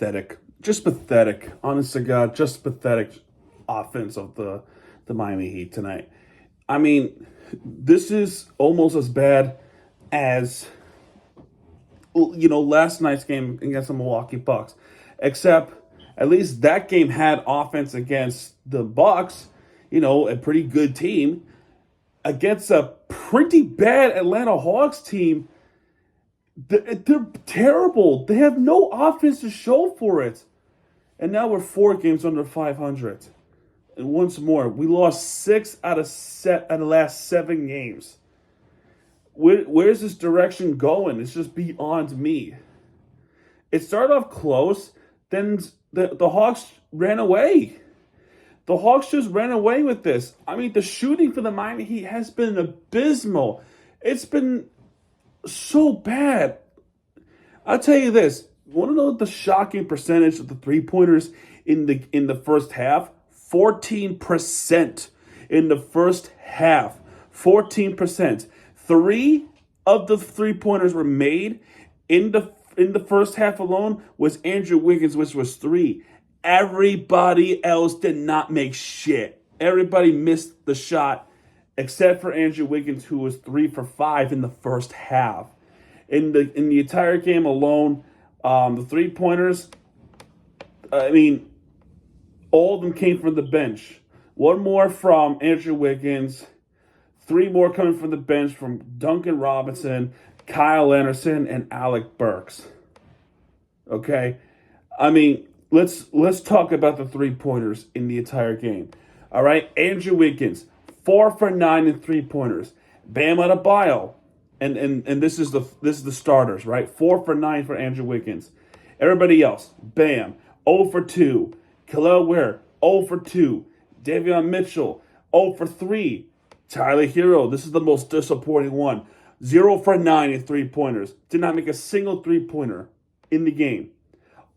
pathetic. Just pathetic. Honest to God, just pathetic offense of the Miami Heat tonight. I mean, this is almost as bad as last night's game against the Milwaukee Bucks, except at least that game had offense against the Bucks. A pretty good team against a pretty bad Atlanta Hawks team. They're terrible. They have no offense to show for it. And now we're 4 games under 500. And once more, we lost 6 out of the last 7 games. Where's this direction going? It's just beyond me. It started off close, then the Hawks ran away. The Hawks just ran away with this. I mean, the shooting for the Miami Heat has been abysmal. It's been so bad. I'll tell you this. Want to know the shocking percentage of the three-pointers in the first half? 14% in the first half. 14%. 3 of the three-pointers were made in the first half alone was Andrew Wiggins, which was 3. Everybody else did not make shit. Everybody missed the shot except for Andrew Wiggins, who was 3 for 5 in the first half. In the entire game alone, the three-pointers, I mean, all of them came from the bench. 1 more from Andrew Wiggins, 3 more coming from the bench from Duncan Robinson, Kyle Anderson, and Alec Burks. Okay? I mean, let's talk about the three-pointers in the entire game. All right? Andrew Wiggins, 4 for 9 in three-pointers. Bam Adebayo, and this is the starters, right? 4 for 9 for Andrew Wiggins. Everybody else, Bam, 0 for 2. Kel'el Ware, 0 for 2. Davion Mitchell, 0 for 3. Tyler Hero, this is the most disappointing one. 0 for 9 in three-pointers. Did not make a single three-pointer in the game.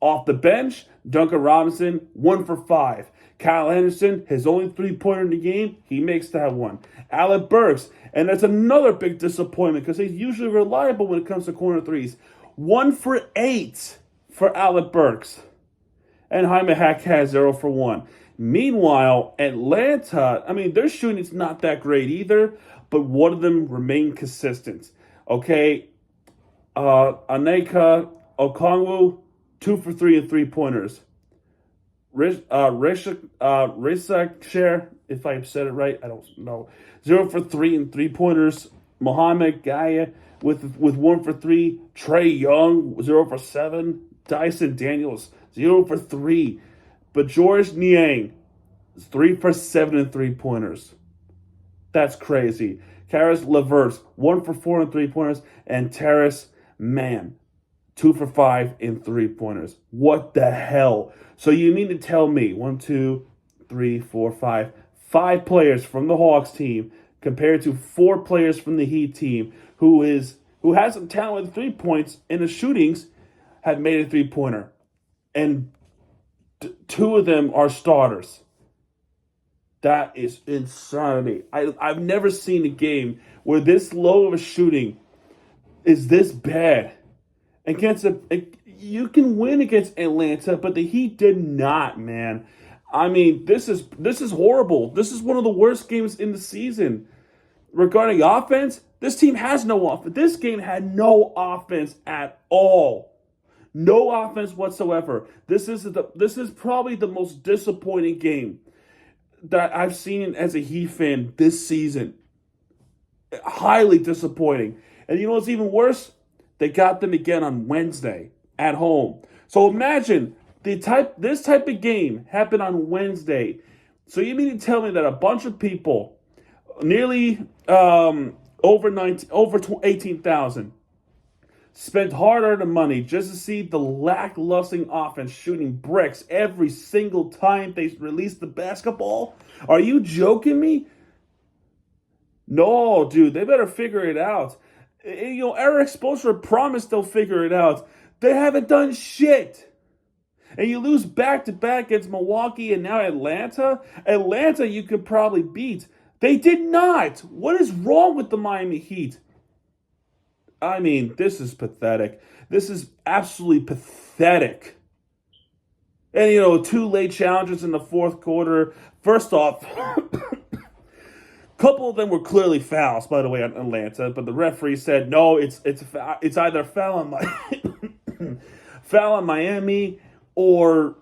Off the bench, Duncan Robinson, 1 for 5. Kyle Anderson, his only three-pointer in the game, he makes that one. Alec Burks, and that's another big disappointment because he's usually reliable when it comes to corner threes. 1 for 8 for Alec Burks. And Jaime Hack has 0 for 1. Meanwhile, Atlanta, I mean, their shooting is not that great either, but one of them remain consistent. Okay, Aneka Okongwu, 2 for 3 in three-pointers. Rizak Share, if I said it right, I don't know. 0 for 3 in three-pointers. Mohamed Gaia with 1 for 3. Trey Young, 0 for 7. Dyson Daniels, 0 for 3. But George Niang is 3 for 7 in three-pointers. That's crazy. Karis LeVert, 1 for 4 in three-pointers. And Terrace Mann, 2 for 5 in three-pointers. What the hell? So you mean to tell me 1, 2, 3, 4, 5 players from the Hawks team compared to 4 players from the Heat team who has some talent with 3 points in the shootings have made a three-pointer. And 2 of them are starters. That is insanity. I've never seen a game where this low of a shooting is this bad. You can win against Atlanta, but the Heat did not, man. I mean, this is horrible. This is one of the worst games in the season. Regarding offense, this team has no offense. This game had no offense at all. No offense whatsoever. This is probably the most disappointing game that I've seen as a Heat fan this season. Highly disappointing. And you know what's even worse? They got them again on Wednesday at home. So imagine this type of game happened on Wednesday. So you mean to tell me that a bunch of people, nearly over 18,000, spent hard-earned money just to see the lackluster offense shooting bricks every single time they release the basketball? Are you joking me? No, dude, they better figure it out. Eric Spoelstra promised they'll figure it out. They haven't done shit. And you lose back-to-back against Milwaukee and now Atlanta. Atlanta you could probably beat. They did not. What is wrong with the Miami Heat? I mean, this is pathetic. This is absolutely pathetic. And, two late challenges in the fourth quarter. First off, couple of them were clearly fouls, by the way, on Atlanta, but the referee said no. It's either foul on foul on Miami, or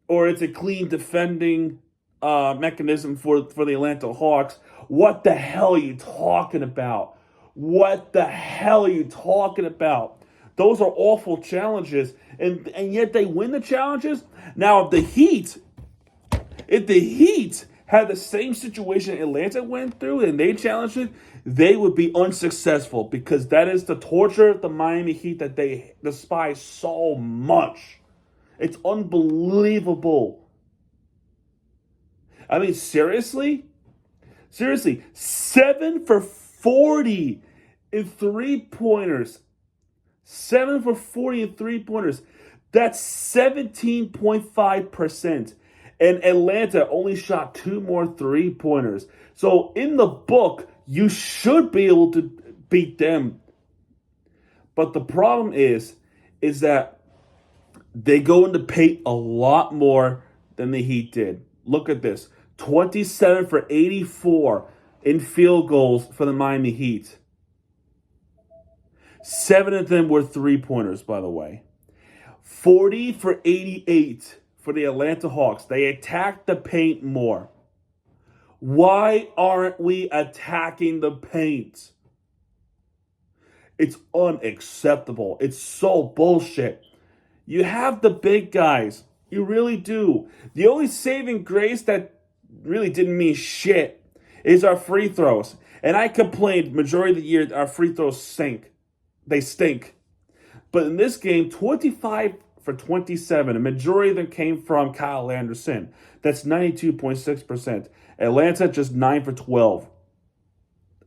it's a clean defending mechanism for the Atlanta Hawks. What the hell are you talking about? What the hell are you talking about? Those are awful challenges, and yet they win the challenges. Now, if the Heat had the same situation Atlanta went through and they challenged it, they would be unsuccessful, because that is the torture of the Miami Heat that they despise so much. It's unbelievable. I mean, seriously, 7 for 40 in 3-pointers. 7 for 40 in 3-pointers. That's 17.5%. And Atlanta only shot 2 more 3-pointers. So in the book, you should be able to beat them. But the problem is that they go into paint a lot more than the Heat did. Look at this. 27 for 84 in field goals for the Miami Heat. 7 of them were 3-pointers, by the way. 40 for 88 for the Atlanta Hawks. They attacked the paint more. Why aren't we attacking the paint? It's unacceptable. It's so bullshit. You have the big guys. You really do. The only saving grace that really didn't mean shit is our free throws. And I complained majority of the year our free throws stink. They stink. But in this game, 25 for 27. A majority of them came from Kyle Anderson. That's 92.6%. Atlanta just 9 for 12.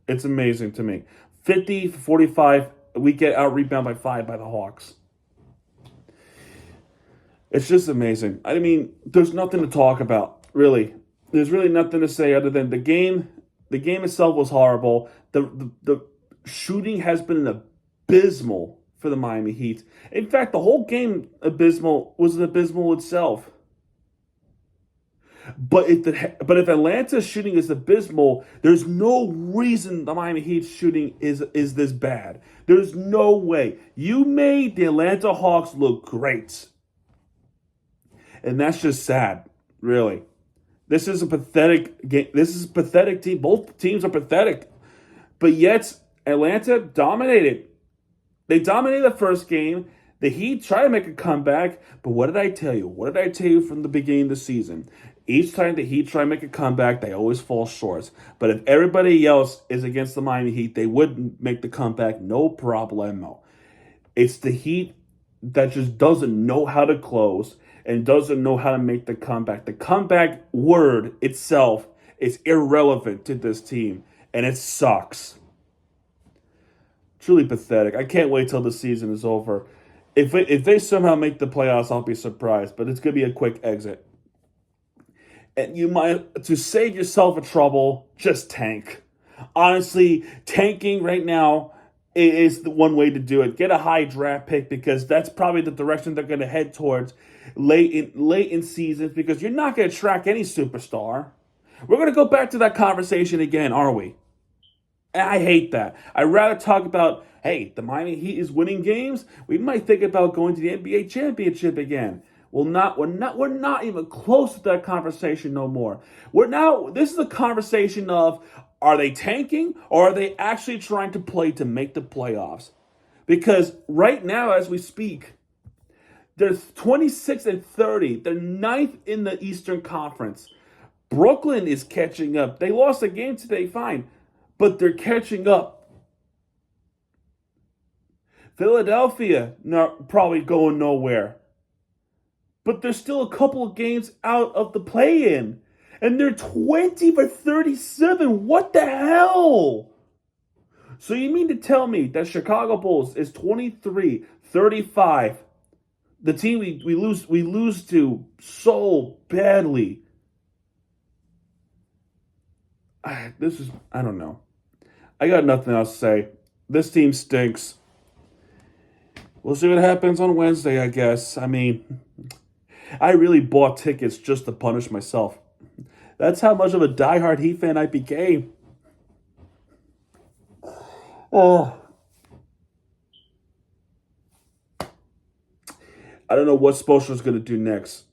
It's amazing to me. 50 for 45. We get out rebounded by 5 by the Hawks. It's just amazing. I mean, there's nothing to talk about, really. There's really nothing to say other than the game. The game itself was horrible. The shooting has been abysmal for the Miami Heat. In fact, the whole game was abysmal itself. But if Atlanta's shooting is abysmal, there's no reason the Miami Heat's shooting is this bad. There's no way. You made the Atlanta Hawks look great. And that's just sad, really. This is a pathetic game. This is a pathetic team. Both teams are pathetic. But yet, Atlanta dominated. They dominated the first game. The Heat tried to make a comeback. But what did I tell you? What did I tell you from the beginning of the season? Each time the Heat try to make a comeback, they always fall short. But if everybody else is against the Miami Heat, they would make the comeback, no problemo. It's the Heat that just doesn't know how to close and doesn't know how to make the comeback. The comeback word itself is irrelevant to this team, and it sucks. Truly pathetic. I can't wait till the season is over. If they somehow make the playoffs, I'll be surprised, but it's going to be a quick exit. And you might, to save yourself a trouble, just tank. Honestly, tanking right now is the one way to do it. Get a high draft pick, because that's probably the direction they're going to head towards late in seasons, because you're not going to track any superstar. We're going to go back to that conversation again, are we? And I hate that. I'd rather talk about, hey, the Miami Heat is winning games. We might think about going to the NBA championship again. We're not even close to that conversation no more. This is a conversation of, are they tanking, or are they actually trying to play to make the playoffs? Because right now, as we speak, they're 26 and 30. They're ninth in the Eastern Conference. Brooklyn is catching up. They lost a game today, fine, but they're catching up. Philadelphia, probably going nowhere. But there's still a couple of games out of the play-in. And they're 20 for 37. What the hell? So you mean to tell me that Chicago Bulls is 23-35? The team we lose to so badly. I don't know. I got nothing else to say. This team stinks. We'll see what happens on Wednesday, I guess. I mean, I really bought tickets just to punish myself. That's how much of a diehard Heat fan I became. Oh, I don't know what Spoelstra's going to do next.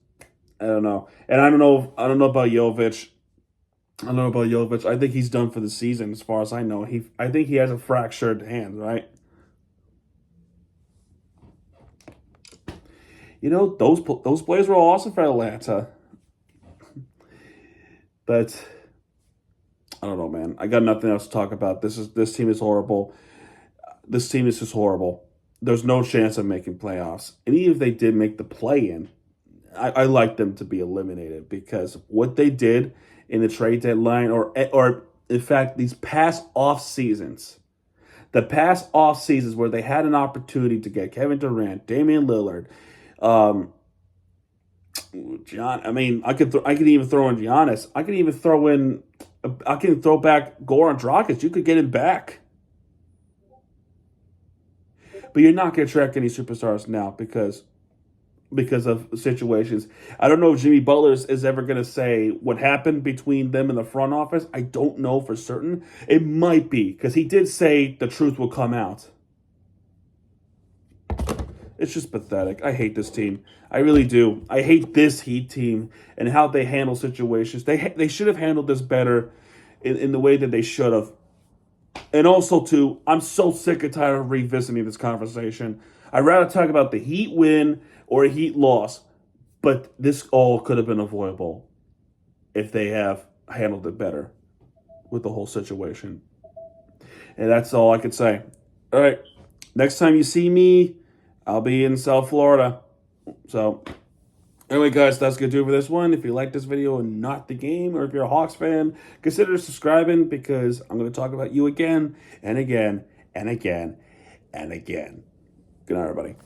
I don't know, and I don't know. I don't know about Jovic. I don't know about Jovic. I think he's done for the season, as far as I know. I think he has a fractured hand, right? Those plays were awesome for Atlanta, but I don't know, man. I got nothing else to talk about. This team is horrible. This team is just horrible. There's no chance of making playoffs, and even if they did make the play-in, I like them to be eliminated because what they did in the trade deadline, or in fact these past off seasons where they had an opportunity to get Kevin Durant, Damian Lillard, um, John. I mean, I could even throw in Giannis. I can throw back Goran Dragic. You could get him back, but you're not going to track any superstars now because of situations. I don't know if Jimmy Butler is ever going to say what happened between them in the front office. I don't know for certain. It might be because he did say the truth will come out. It's just pathetic. I hate this team. I really do. I hate this Heat team and how they handle situations. They should have handled this better in the way that they should have. And also, too, I'm so sick and tired of revisiting this conversation. I'd rather talk about the Heat win or a Heat loss, but this all could have been avoidable if they have handled it better with the whole situation. And that's all I could say. All right, next time you see me, I'll be in South Florida. So, anyway, guys, that's going to do it for this one. If you like this video and not the game, or if you're a Hawks fan, consider subscribing because I'm going to talk about you again and again and again and again. Good night, everybody.